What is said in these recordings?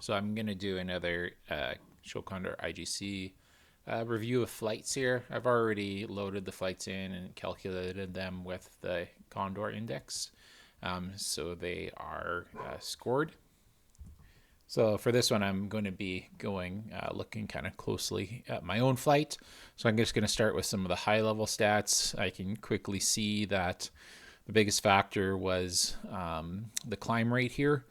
So I'm going to do another Show Condor IGC review of flights here. I've already loaded the flights in and calculated them with the Condor index. So they are scored. So for this one, I'm going to be looking kind of closely at my own flight. So I'm just going to start with some of the high level stats. I can quickly see that the biggest factor was the climb rate here.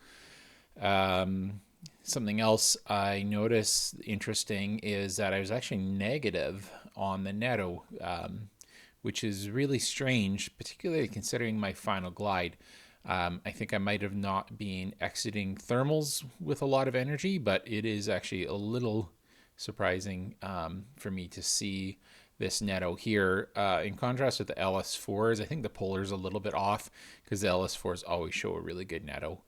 Something else I noticed interesting is that I was actually negative on the netto, which is really strange, particularly considering my final glide. I think I might have not been exiting thermals with a lot of energy, but it is actually a little surprising for me to see this netto here. In contrast with the LS4s, I think the polar is a little bit off because the LS4s always show a really good netto.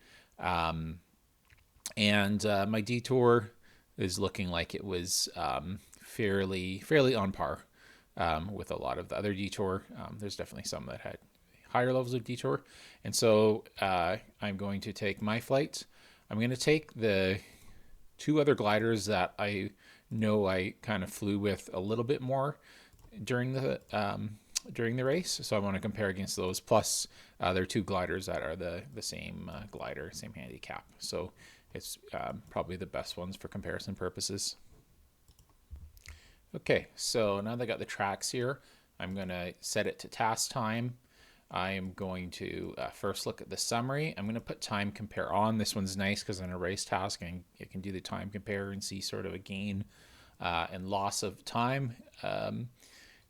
And my detour is looking like it was fairly on par with a lot of the other detour. There's definitely some that had higher levels of detour. And so I'm going to take my flight. I'm going to take the two other gliders that I know I kind of flew with a little bit more during the race. So I want to compare against those. Plus, there are two gliders that are the same glider, same handicap. So it's probably the best ones for comparison purposes. Okay, so now that I got the tracks here, I'm going to set it to task time. I am going to first look at the summary. I'm going to put time compare on. This one's nice because on a race task, and you can do the time compare and see sort of a gain and loss of time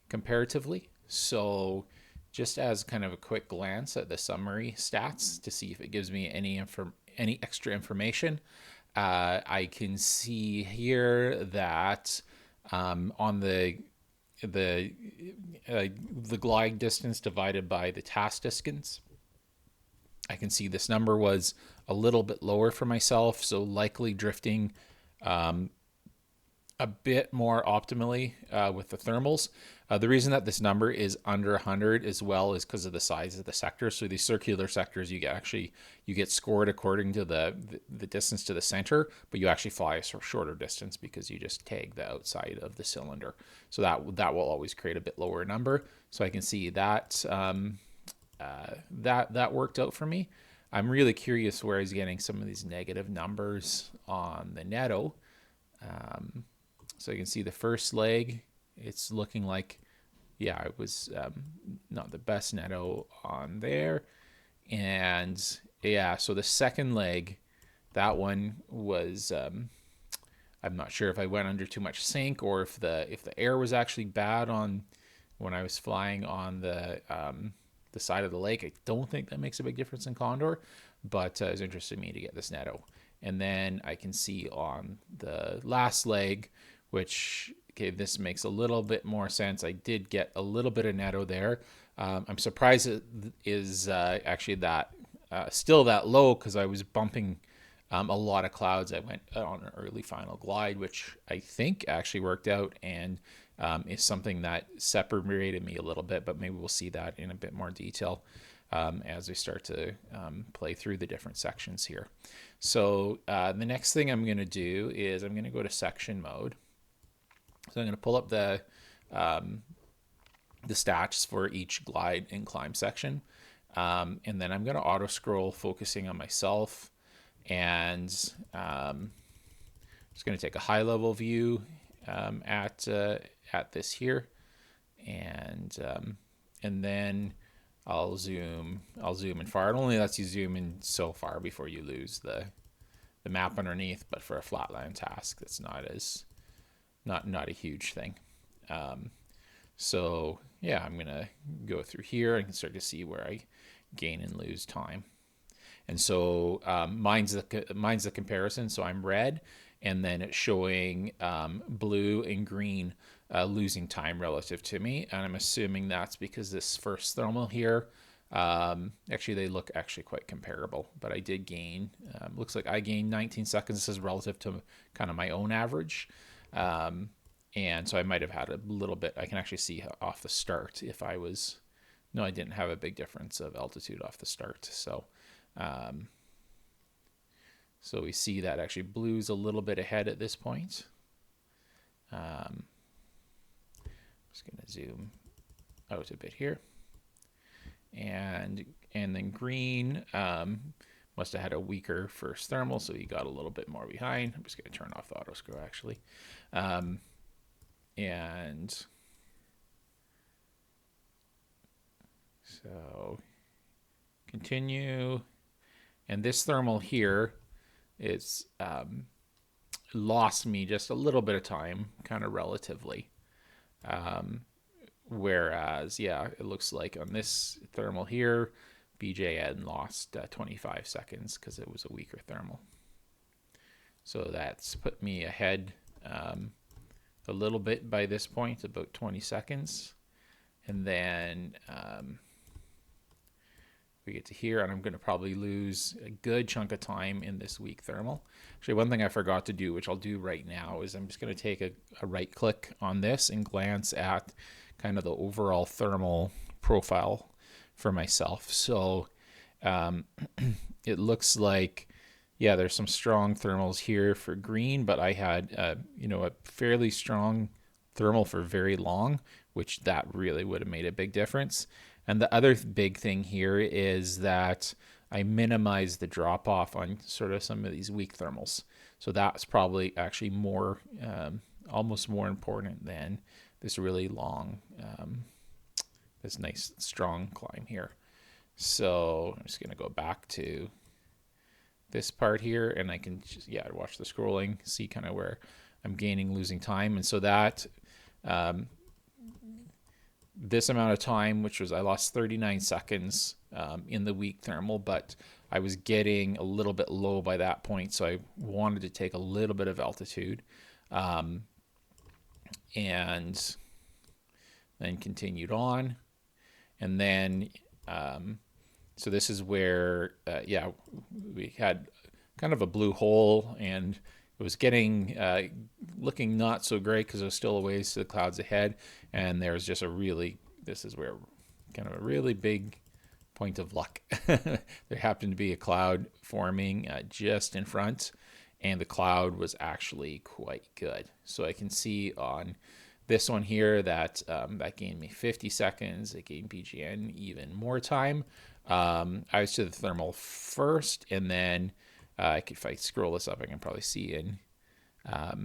comparatively. So just as kind of a quick glance at the summary stats to see if it gives me any extra information, I can see here that on the glide distance divided by the task distance, I can see this number was a little bit lower for myself, so likely drifting a bit more optimally with the thermals. The reason that this number is under 100 as well is because of the size of the sector. So these circular sectors, you get scored according to the distance to the center, but you actually fly a shorter distance because you just tag the outside of the cylinder. So that will always create a bit lower number. So I can see that that worked out for me. I'm really curious where he's getting some of these negative numbers on the netto. So you can see the first leg, it's looking like, yeah, it was not the best netto on there. And yeah, so the second leg, that one was, I'm not sure if I went under too much sink or if the air was actually bad on when I was flying on the side of the lake. I don't think that makes a big difference in Condor, but it's interested me to get this netto. And then I can see on the last leg, which, okay, this makes a little bit more sense. I did get a little bit of netto there. I'm surprised it is actually that still that low because I was bumping a lot of clouds. I went on an early final glide, which I think actually worked out and is something that separated me a little bit, but maybe we'll see that in a bit more detail as we start to play through the different sections here. So the next thing I'm going to do is I'm going to go to section mode. So I'm going to pull up the stats for each glide and climb section. And then I'm going to auto scroll focusing on myself. And I'm just going to take a high level view at this here. And then I'll zoom in far. It only lets you zoom in so far before you lose the map underneath, but for a flatland task, that's not a huge thing. So yeah, I'm gonna go through here. I can start to see where I gain and lose time. And so mine's the comparison. So I'm red, and then it's showing blue and green losing time relative to me. And I'm assuming that's because this first thermal here, actually they look actually quite comparable. But I did gain, looks like I gained 19 seconds. This is relative to kind of my own average. And so I might have had a little bit, I can actually see off the start if I was, no, I didn't have a big difference of altitude off the start. So So we see that actually blue's a little bit ahead at this point. Just going to zoom out a bit here. And then green must have had a weaker first thermal, so he got a little bit more behind. I'm just going to turn off the auto scroll actually. And so continue. And this thermal here is lost me just a little bit of time, kind of relatively. Whereas, yeah, it looks like on this thermal here, BJN lost 25 seconds because it was a weaker thermal. So that's put me ahead a little bit by this point, about 20 seconds. And then we get to here, and I'm going to probably lose a good chunk of time in this weak thermal. Actually, one thing I forgot to do, which I'll do right now, is I'm just going to take a right click on this and glance at kind of the overall thermal profile for myself. So it looks like, yeah, there's some strong thermals here for green, but I had a fairly strong thermal for very long, which that really would have made a big difference. And the other big thing here is that I minimized the drop off on sort of some of these weak thermals. So that's probably actually more, almost more important than this really long, this nice strong climb here. So I'm just going to go back to this part here, and I can just, watch the scrolling, see kind of where I'm gaining, losing time. And so that, this amount of time, which was I lost 39 seconds in the weak thermal, but I was getting a little bit low by that point, so I wanted to take a little bit of altitude, and then continued on. And then so this is where we had kind of a blue hole, and it was getting looking not so great because it was still a ways to the clouds ahead, and there's just this is where kind of a really big point of luck. There happened to be a cloud forming just in front, and the cloud was actually quite good. So I can see on this one here that that gained me 50 seconds. It gained BGN even more time. I was to the thermal first, and then if I scroll this up, I can probably see in a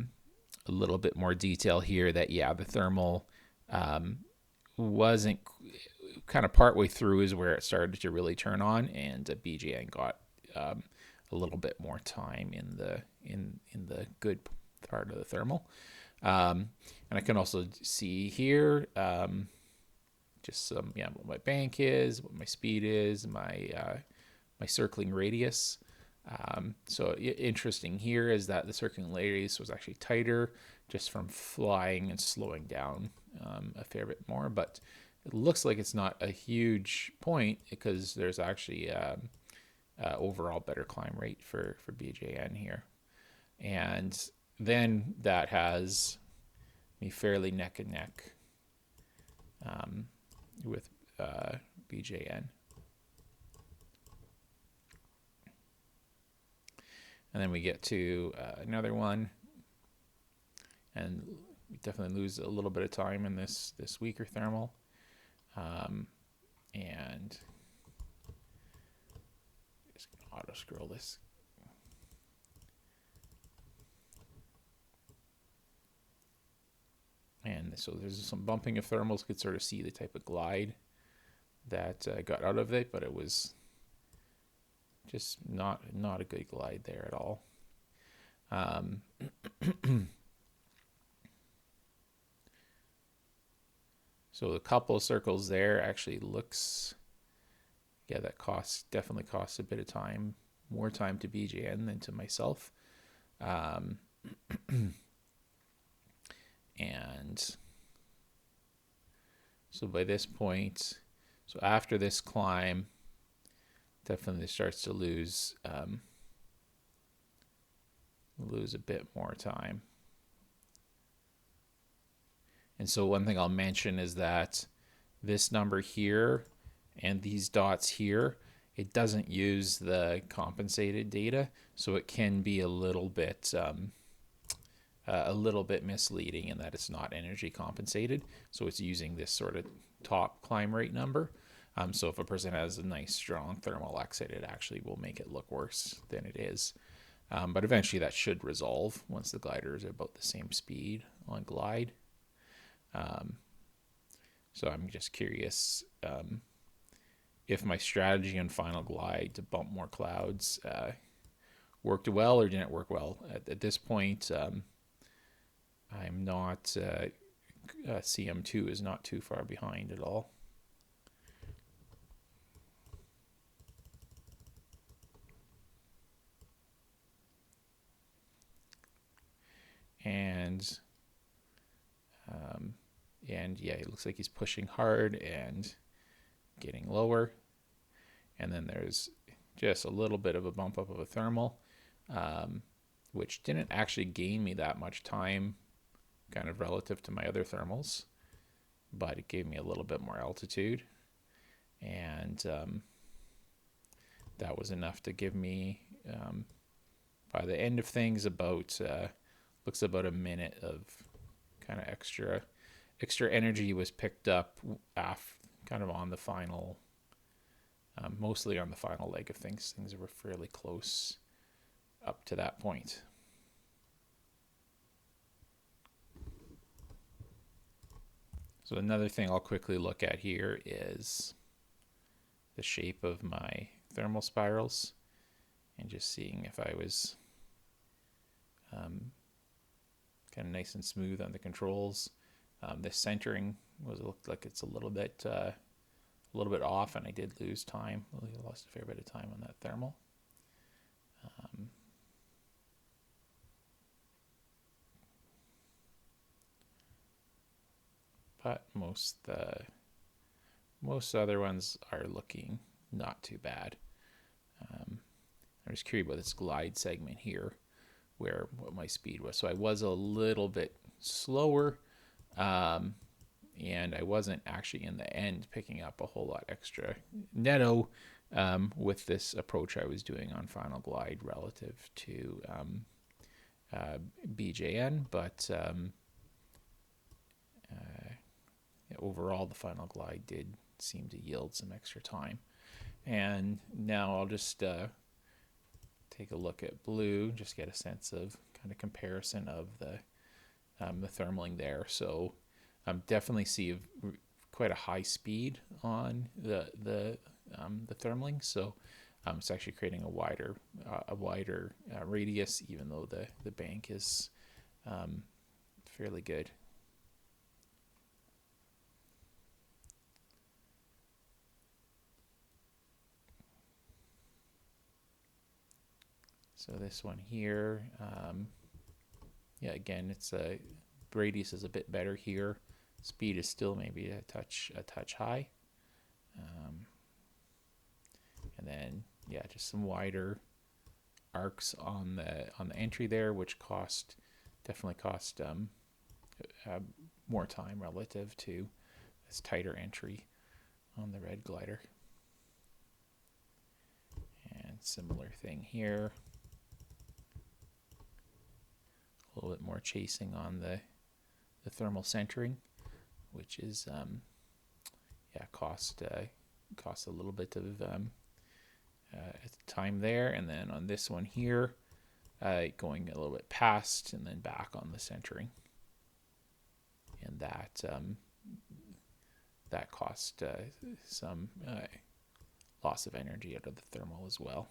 little bit more detail here that, yeah, the thermal wasn't kind of partway through is where it started to really turn on, and BGN got a little bit more time in the good part of the thermal. And I can also see here just some, what my bank is, what my speed is, my circling radius. So interesting here is that the circling radius was actually tighter just from flying and slowing down a fair bit more, but it looks like it's not a huge point because there's actually overall better climb rate for BJN here. And then that has me fairly neck and neck with BJN. And then we get to another one, and we definitely lose a little bit of time in this weaker thermal. And just gonna auto scroll this. And so there's some bumping of thermals. Could sort of see the type of glide that got out of it, but it was just not a good glide there at all. So a couple of circles there actually looks, that definitely costs a bit of time, more time to BJN than to myself. And so by this point, so after this climb, definitely starts to lose a bit more time. And so one thing I'll mention is that this number here and these dots here it doesn't use the compensated data, so it can be a little bit misleading in that it's not energy compensated. So it's using this sort of top climb rate number. So if a person has a nice strong thermal exit, it actually will make it look worse than it is. But eventually that should resolve once the glider is about the same speed on glide. So I'm just curious if my strategy on final glide to bump more clouds worked well or didn't work well. At this point, I'm not, CM2 is not too far behind at all. And yeah, it looks like he's pushing hard and getting lower. And then there's just a little bit of a bump up of a thermal, which didn't actually gain me that much time kind of relative to my other thermals, but it gave me a little bit more altitude. And that was enough to give me, by the end of things, looks about a minute of kind of extra energy was picked up kind of on the final, mostly on the final leg of things. Things were fairly close up to that point. So another thing I'll quickly look at here is the shape of my thermal spirals and just seeing if I was kind of nice and smooth on the controls. The centering looked like it's a little bit off, and I did lose time. I lost a fair bit of time on that thermal. But most other ones are looking not too bad. I'm just curious about this glide segment here, what my speed was. So I was a little bit slower, and I wasn't actually in the end picking up a whole lot extra netto with this approach I was doing on final glide relative to BJN, but overall the final glide did seem to yield some extra time. And now I'll just take a look at blue, just get a sense of kind of comparison of the thermaling there. So definitely see quite a high speed on the thermaling. So it's actually creating a wider radius, even though the bank is fairly good. So this one here, yeah, again, it's radius is a bit better here. Speed is still maybe a touch high, and then yeah, just some wider arcs on the entry there, which definitely cost more time relative to this tighter entry on the red glider. And similar thing here. A little bit more chasing on the thermal centering, which is yeah, cost a little bit of time there. And then on this one here, going a little bit past and then back on the centering, and that cost some loss of energy out of the thermal as well.